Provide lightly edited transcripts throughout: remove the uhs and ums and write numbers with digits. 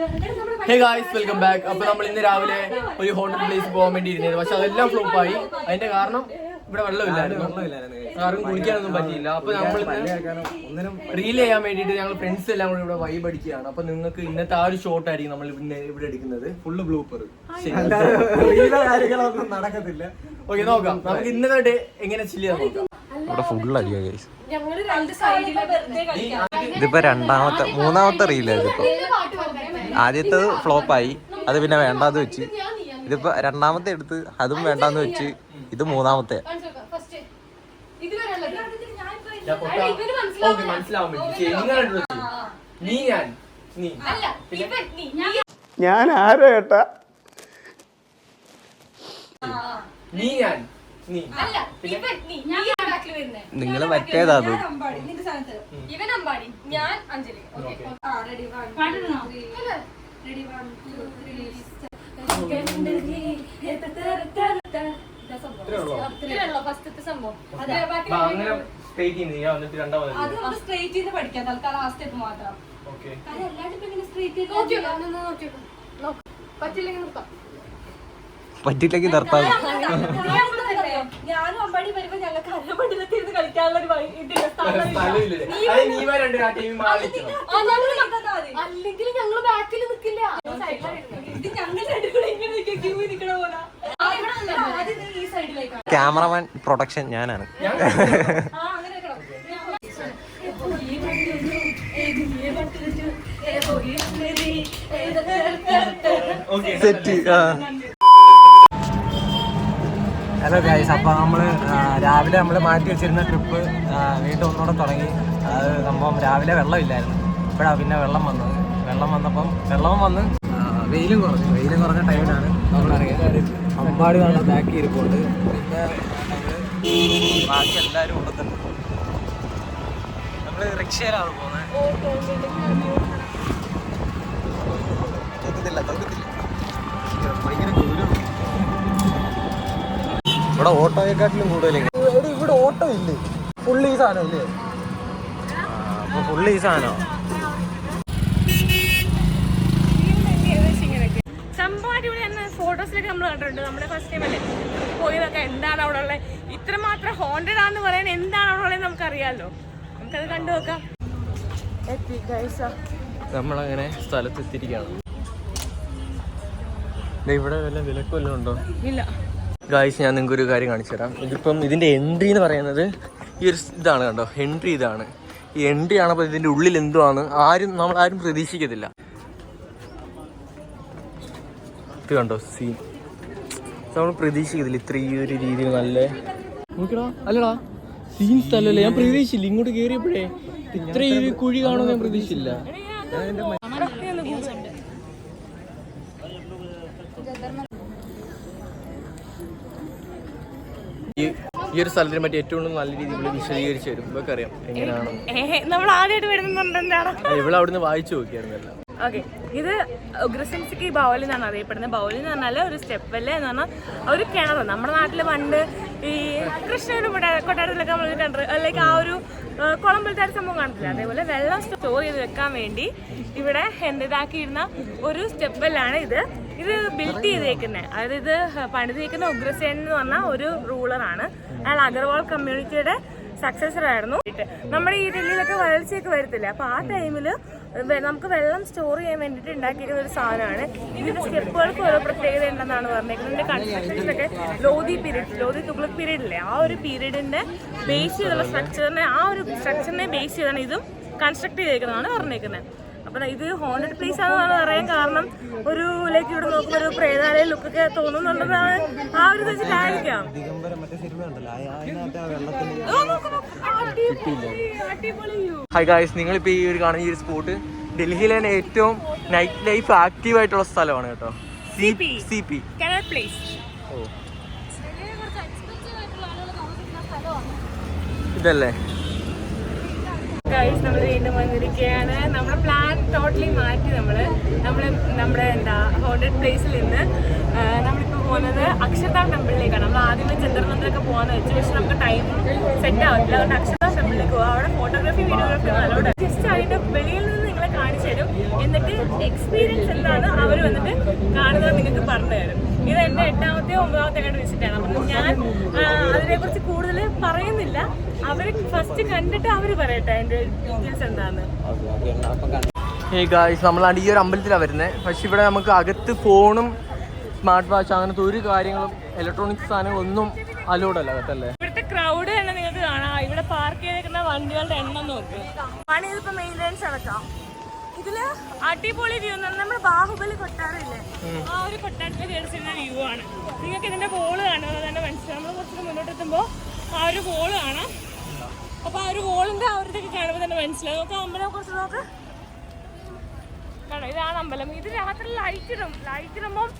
Hey guys, welcome back. അപ്പൊ നമ്മൾ ഇന്ന് രാവിലെ ഒരു ഹോട്ടൽ പ്ലേസ് പോകാൻ വേണ്ടി ഇരുന്നത്, പക്ഷെ അതെല്ലാം ഫ്ലോപ്പായി. അതിന്റെ കാരണം ഇവിടെ വെള്ളമില്ലായിരുന്നു, ആരും കുടിക്കാനൊന്നും പറ്റിയില്ല. അപ്പൊ നമ്മൾ റീൽ ചെയ്യാൻ വേണ്ടിയിട്ട് ഞങ്ങൾ ഫ്രണ്ട്സ് എല്ലാം കൂടെ ഇവിടെ വൈബ് അടിക്കുകയാണ്. അപ്പൊ നിങ്ങൾക്ക് ഇന്നത്തെ ആ ഒരു ഷോട്ട് ആയിരിക്കും നമ്മൾ ഇവിടെ എടുക്കുന്നത്, ഫുള്ള് ബ്ലൂപ്പർ. നടക്കത്തില്ല. ഓക്കെ, നോക്കാം നമുക്ക് ഇന്നത്തെ ഡേ എങ്ങനെ ചില്ല് ചെയ്യാൻ നോക്കാം. ഇവിടെ ഫുൾ അടിയാ ഗൈസ്. ഇതിപ്പോ മൂന്നാമത്തെ റീലായിരുന്നു. ഇപ്പൊ ആദ്യത്തേത് ഫ്ലോപ്പായി, അത് പിന്നെ വേണ്ടാന്ന് വെച്ച്. ഇതിപ്പോ രണ്ടാമത്തെ എടുത്ത്, അതും വേണ്ടാന്ന് വെച്ച്. ഇത് മൂന്നാമത്തെ. ഞാൻ ആരോ ഏട്ടാ, നിങ്ങള് മറ്റേതാ ഇവൻ അമ്പാടി, ഞാൻ അഞ്ജലി. പഠിക്കാം തൽക്കാലം ആ സ്റ്റെപ്പ് മാത്രം. പറ്റില്ലെങ്കിൽ നിർത്താം. പറ്റില്ലെങ്കിൽ നിർത്താം. ഞാനും അമ്പാടി വരുമ്പോ ഞങ്ങൾക്ക് അല്ലമണ്ഡലത്തിരുന്ന് കളിക്കാനുള്ള അല്ലെങ്കിൽ ഞങ്ങള് ബാക്കിൽ നിൽക്കില്ല. ഇത് ഞങ്ങൾ ക്യൂ നിൽക്കണ പോലെ. ഈ സൈഡിലേക്കാണ് ക്യാമറമാൻ പ്രൊഡക്ഷൻ ഞാനാണ്. സെറ്റ്. ഹലോ ഗൈസ്, അപ്പോൾ നമ്മൾ രാവിലെ മാറ്റി വെച്ചിരുന്ന ട്രിപ്പ് വീണ്ടും ഒന്നുകൂടെ തുടങ്ങി. അത് സംഭവം രാവിലെ വെള്ളമില്ലായിരുന്നു, ഇപ്പോഴാണ് പിന്നെ വെള്ളം വന്നപ്പം വന്ന് വെയിലും കുറഞ്ഞ ടൈമിലാണ് നമ്മളറിയാം. അമ്പാടി നല്ല ബാക്കി ഇരിപ്പുണ്ട്, പിന്നെ ബാക്കി എല്ലാവരും കൊടുത്തിട്ടുണ്ട്. നമ്മൾ റിക്ഷയിലാണ് പോകുന്നത്. ഭയങ്കര ദൂരം. ഇവിടെ ഓട്ടോയെക്കാട്ടിലും കൂടുതലെങ്കിൽ ഇവിടെ ഓട്ടോ ഇല്ലേ, ഫുള്ള് ഈ സാധനം ഇല്ലേ? അപ്പൊ ഫുള്ള് ഈ സാധനം സംഭവം അടിപൊളിയാണ്. ഫോട്ടോസിലൊക്കെ നമ്മൾ കണ്ടിട്ടുണ്ട്. നമ്മുടെ ഫസ്റ്റ് ടൈം അല്ലേ പോയതൊക്കെ. എന്താണ് അവിടെ ഉള്ളത്, ഇത്രമാത്രം ഹോണ്ടഡ് ആണെന്ന് പറയാൻ എന്താണ് അവിടെ ഉള്ളത് നമുക്കറിയാമല്ലോ. നമുക്കത് കണ്ടു നോക്കാം. നമ്മളങ്ങനെ സ്ഥലത്തെത്തിയിരിക്കുകയാണ്. ഇവിടെ വല്ല വിലക്ക് വല്ലതും ഉണ്ടോ? ഇല്ല ഗായ്സ്, ഞാൻ നിങ്ങൾക്ക് ഒരു കാര്യം കാണിച്ചു തരാം. ഇതിപ്പം ഇതിൻ്റെ എൻട്രി എന്ന് പറയുന്നത് ഈ ഒരു ഇതാണ് കണ്ടോ, എൻട്രി ഇതാണ്. ഈ എൻട്രി ആണപ്പോൾ ഇതിൻ്റെ ഉള്ളിൽ എന്തുവാണ് നമ്മളാരും പ്രതീക്ഷിക്കത്തില്ല. ഇത് കണ്ടോ സീൻ, നമ്മൾ പ്രതീക്ഷിക്കത്തില്ല ഇത്ര ഈ ഒരു രീതിയിൽ. നല്ല നോക്കടാ, അല്ലടാ സീൻ സ്ഥലമല്ലേ, ഞാൻ പ്രതീക്ഷിച്ചില്ല. ഇങ്ങോട്ട് കയറിയപ്പോഴേ ഇത്ര ഈ കുഴി കാണുമെന്ന് ഞാൻ പ്രതീക്ഷിച്ചില്ല. ഈ ഒരു സ്ഥലത്തിനെ പറ്റി ഏറ്റവും നല്ല രീതിയിൽ വിശദീകരിച്ച് തരും. ഇവർക്ക് അറിയാം എങ്ങനെയാണ്. നമ്മൾ ആദ്യമായിട്ട് വരുന്നുണ്ടെന്താണ് ഇവിടെ അവിടുന്ന് വായിച്ചു നോക്കിയായിരുന്നല്ലോ. ഓക്കെ, ഇത് ഉഗ്രസിൻസിക്ക് ബൗലി എന്നാണ് അറിയപ്പെടുന്നത്. ബൗലി എന്ന് പറഞ്ഞാൽ ഒരു സ്റ്റെപ്പല്ലേ എന്ന് പറഞ്ഞാൽ ഒരു കിണർ. നമ്മുടെ നാട്ടിൽ പണ്ട് ഈ കൃഷ്ണയുടെ കൊട്ടാരത്തിലൊക്കെ നമ്മൾ കണ്ടത് അല്ലെങ്കിൽ ആ ഒരു കുളം പോലത്തെ ഒരു സംഭവം കാണത്തില്ല. അതേപോലെ വെള്ളം സ്റ്റോർ ചെയ്ത് വെക്കാൻ വേണ്ടി ഇവിടെ ഇതാക്കിയിരുന്ന ഒരു സ്റ്റെപ്പല്ലാണ് ഇത് ബിൽഡ് ചെയ്തേക്കുന്നത്. അതായത് ഇത് പണിതേക്കുന്ന ഉഗ്രസേൻ എന്ന് പറഞ്ഞ ഒരു റൂളറാണ്. അയാൾ അഗർവാൾ കമ്മ്യൂണിറ്റിയുടെ സക്സസർ ആയിരുന്നു. നമ്മുടെ ഈ ഡൽഹിയിലൊക്കെ വരൾച്ചയൊക്കെ വരത്തില്ല. അപ്പൊ ആ ടൈമില് നമുക്ക് വെള്ളം സ്റ്റോർ ചെയ്യാൻ വേണ്ടിയിട്ട് ഉണ്ടാക്കിയിരിക്കുന്ന ഒരു സാധനമാണ്. ഇതിന്റെ സ്റ്റെപ്പുകൾക്ക് ഓരോ പ്രത്യേകത ഉണ്ടെന്നാണ് പറഞ്ഞേക്കുന്നത്. ഇതിന്റെ കൺസ്ട്രക്ഷൻസൊക്കെ ലോധി തുഗ്ലക് പീരീഡ് ഇല്ലേ, ആ ഒരു പീരീഡിന്റെ ബേസ് ചെയ്തുള്ള സ്ട്രക്ചറിനെ ബേസ് ചെയ്താണ് ഇതും കൺസ്ട്രക്ട് ചെയ്തേക്കുന്നതാണ് പറഞ്ഞേക്കുന്നത്. അപ്പൊ ഇത് ഹോണ്ടഡ് പ്ലേസ് ആണെന്നാണ് പറയാൻ കാരണം. ഒരു ലൈക്ക് ഇവിടെ നോക്കുമ്പോൾ ഒരു പ്രേതാലയ ലുക്കൊക്കെ തോന്നുന്നുണ്ടെന്നാണ് ആ ഒരു വെച്ചിട്ടായിരിക്കാം. ഹായ് ഗായ്സ്, നിങ്ങളിപ്പോൾ ഈ ഒരു കാണുന്ന ഈ ഒരു സ്പോട്ട് ഡൽഹിയിലെ തന്നെ ഏറ്റവും നൈറ്റ് ലൈഫ് ആക്റ്റീവ് ആയിട്ടുള്ള സ്ഥലമാണ് കേട്ടോ. CP ഇതല്ലേ? നമ്മൾ വീണ്ടും വന്നിരിക്കുകയാണ്. നമ്മുടെ പ്ലാൻ ടോട്ടലി മാറ്റി. നമ്മുടെ ഹോണ്ടഡ് പ്ലേസിൽ നിന്ന് നമ്മളിപ്പോൾ പോകുന്നത് അക്ഷർധാം ടെമ്പിളിലേക്കാണ്. നമ്മൾ ആദ്യമേ ജന്തർ മന്ദിരൊക്കെ പോകാന്ന് വെച്ചു, പക്ഷെ നമുക്ക് ടൈം സെറ്റ് ആവത്തില്ല. അതുകൊണ്ട് അക്ഷർധാം ടെമ്പിളിലേക്ക് പോകാം. അവിടെ ഫോട്ടോഗ്രാഫി വീഡിയോഗ്രാഫി നല്ലോണം. ജസ്റ്റ് അതിന്റെ വെളിയിൽ നിന്ന് നിങ്ങളെ കാണിച്ചു തരും. എന്നിട്ട് എക്സ്പീരിയൻസ് എന്താണ് അവർ വന്നിട്ട് കാണുന്നത് നിങ്ങൾക്ക് പറഞ്ഞു തരും. ഇത് എൻ്റെ 8ാമത്തെയോ 9ാമത്തെയോ കണ്ട് വിസിറ്റാണ്. അപ്പം ഞാൻ അതിനെക്കുറിച്ച് കൂടുതൽ പറയുന്നില്ല. അവർ ഫസ്റ്റ് കണ്ടിട്ട് അവർ പറയട്ടെ എൻ്റെ ഡീറ്റെയിൽസ് എന്താണെന്ന്. ഹേ ഗായ്സ്, നമ്മളാണ് ഈ ഒരു അമ്പലത്തിലാണ് വരുന്നത്. പക്ഷെ ഇവിടെ നമുക്ക് അകത്ത് ഫോണും സ്മാർട്ട് വാച്ച് അങ്ങനത്തെ ഒരു കാര്യങ്ങളും ഇലക്ട്രോണിക്സ് സാധനങ്ങളൊന്നും അലൗഡ് അല്ല അകത്തല്ലേ. ഇവിടുത്തെ ക്രൗഡ് തന്നെ നിങ്ങൾക്ക് കാണാം. ഇവിടെ പാർക്ക് ചെയ്തിരിക്കുന്ന വണ്ടികളുടെ എണ്ണം നോക്ക്. പണി ഇതിപ്പോൾ മെയിൻ്റെനൻസ് അടക്കാം. ഇതില് അടിപൊളി വ്യൂ എന്ന് പറഞ്ഞാൽ നമ്മുടെ ബാഹുബലി കൊട്ടാരമില്ലേ, ആ ഒരു കൊട്ടാരത്തിൽ കയറിച്ചിരുന്ന വ്യൂ ആണ്. നിങ്ങൾക്ക് ഇതിന്റെ വോള് കാണുന്നത് തന്നെ മനസ്സിലാവും. നമ്മൾ കുറച്ച് മുന്നോട്ട് എത്തുമ്പോൾ ആ ഒരു വോള് കാണാം. അപ്പൊ ആ ഒരു വോളിന്റെ ആ ഒരു ഇതൊക്കെ കാണുമ്പോൾ തന്നെ മനസ്സിലാവും. നമുക്ക് അമ്പലം കുറച്ച് നോക്ക് കാണാം. ഇതാണ് അമ്പലം. ഇത് രാത്രി ലൈറ്റ് ഇടുമ്പോൾ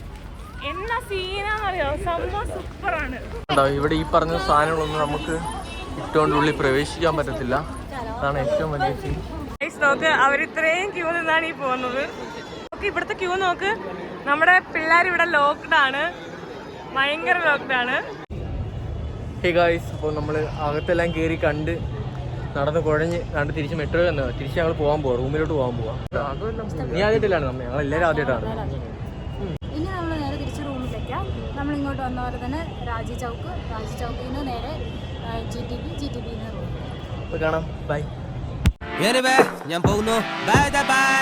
എന്നാ സീനാന്നറിയോ, സംഭവം സൂപ്പറാണ്. ഇവിടെ ഈ പറഞ്ഞ സാധനങ്ങളൊന്നും നമുക്ക് ഇട്ടുകൊണ്ട് ഉള്ളിൽ പ്രവേശിക്കാൻ പറ്റത്തില്ല. അതാണ് ഏറ്റവും വലിയ സീൻ. നോക്ക്, അവരിത്രയും ക്യൂ നിന്നാണ് ഈ പോകുന്നത്. നോക്ക് ഇവിടുത്തെ ക്യൂ നോക്ക്. നമ്മുടെ പിള്ളേർ ഇവിടെ ലോക്ക്ഡ് ആണ്, ഭയങ്കര ലോക്ക്ഡ് ആണ്. ഹേ ഗായ്സ്, അപ്പോൾ നമ്മൾ അകത്തെല്ലാം കയറി കണ്ട് നടന്ന് കുഴഞ്ഞ് കണ്ട് തിരിച്ച് മെട്രോ വന്നത്. തിരിച്ച് ഞങ്ങൾ പോകാൻ പോവാം, റൂമിലോട്ട് പോകാൻ പോവാം. നീ ആദ്യമായിട്ടില്ലാണ് നമ്മൾ, ഞങ്ങൾ എല്ലാവരും ആദ്യമായിട്ടാണ്. ഇനി നമ്മൾ നേരെ തിരിച്ച് റൂമിലേക്കാം. നമ്മൾ ഇങ്ങോട്ട് വന്ന പോലെ തന്നെ രാജി ചൗക്കിൽ നിന്ന് നേരെ GTB റൂം. അപ്പോൾ കാണാം. ബൈ. ഞാൻ പോകുന്നു. Bye bye.